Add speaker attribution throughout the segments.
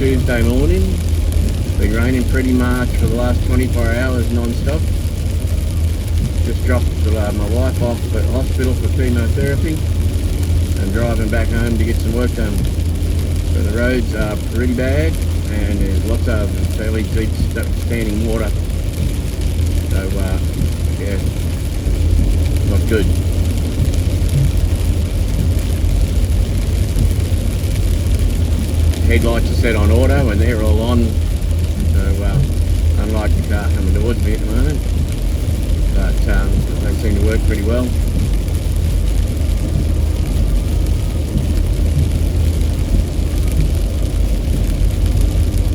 Speaker 1: Tuesday morning. It's been raining pretty much for the last 24 hours non-stop. Just dropped my wife off at hospital for chemotherapy and driving back home to get some work done. So the roads are pretty bad and there's lots of fairly deep standing water. So yeah, not good. Headlights are set on auto and they're all on, so unlike the car coming towards me at the moment, but they seem to work pretty well.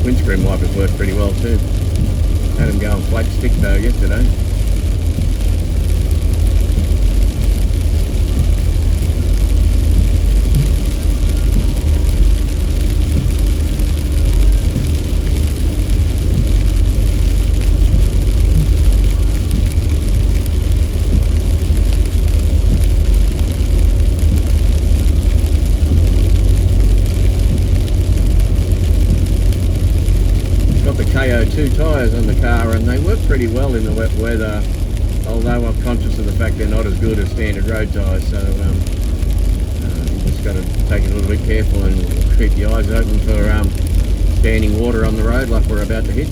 Speaker 1: Windscreen wipers work pretty well too. Had them go on flat stick though yesterday. KO2 tyres on the car and they work pretty well in the wet weather, although I'm conscious of the fact they're not as good as standard road tyres, so you just got to take it a little bit careful and keep your eyes open for standing water on the road like we're about to hit.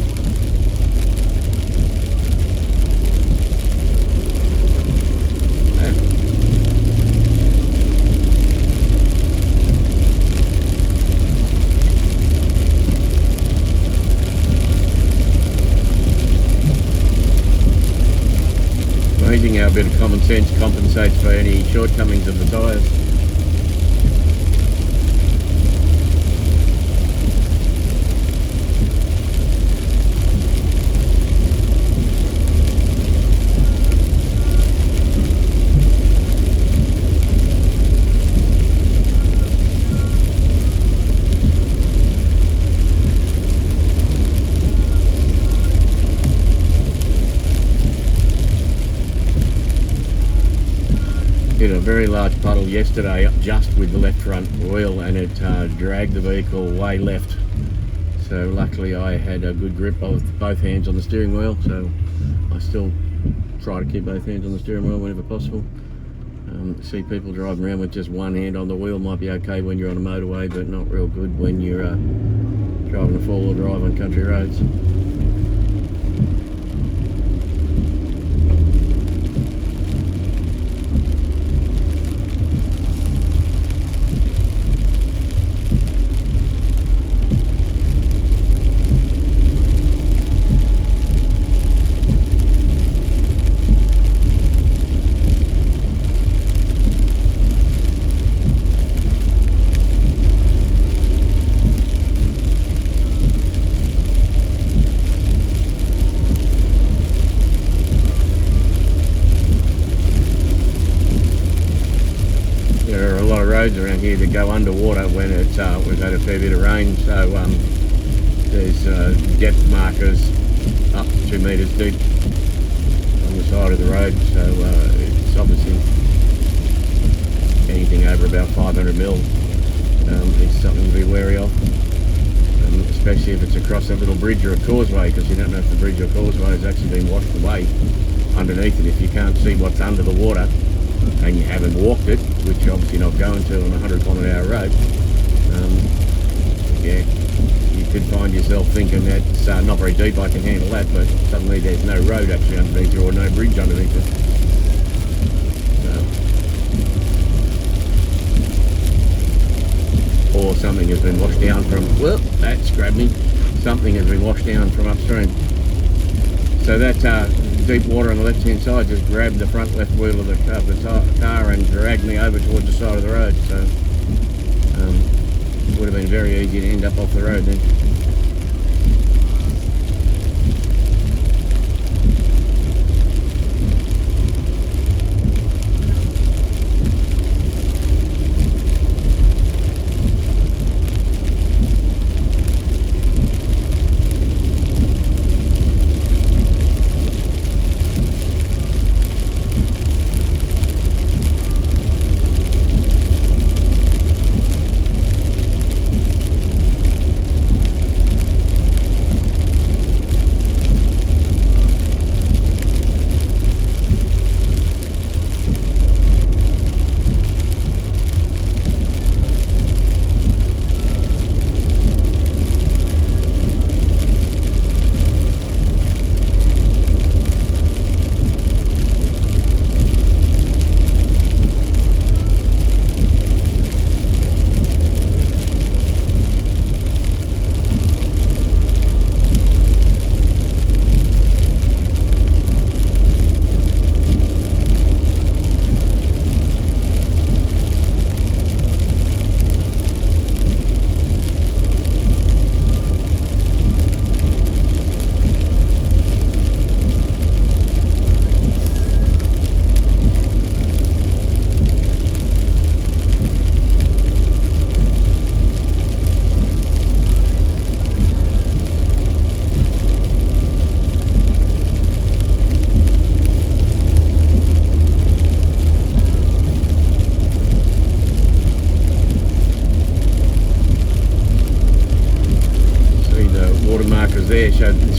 Speaker 1: Amazing how a bit of common sense compensates for any shortcomings of the tyres. Hit a very large puddle yesterday just with the left front wheel and it dragged the vehicle way left. So luckily I had a good grip of both hands on the steering wheel, so I still try to keep both hands on the steering wheel whenever possible. See people driving around with just one hand on the wheel might be okay when you're on a motorway, but not real good when you're driving a four-wheel drive on country roads. There are a lot of roads around here that go underwater when we've had a fair bit of rain, so there's depth markers up to 2 metres deep on the side of the road, so it's obviously anything over about 500 mil is something to be wary of, especially if it's across a little bridge or a causeway, because you don't know if the bridge or causeway has actually been washed away underneath it. If you can't see what's under the water and you haven't walked it, which you're obviously not going to on a 100km/h road, yeah, you could find yourself thinking that's not very deep, I can handle that, but suddenly there's no road actually underneath you or no bridge underneath it. Or something has been washed down from, well, that's grabbed me, something has been washed down from upstream. So that deep water on the left hand side just grabbed the front left wheel of the car and dragged me over towards the side of the road, so it would have been very easy to end up off the road then.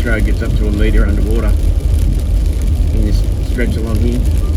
Speaker 1: this road gets up to a metre underwater in this stretch along here.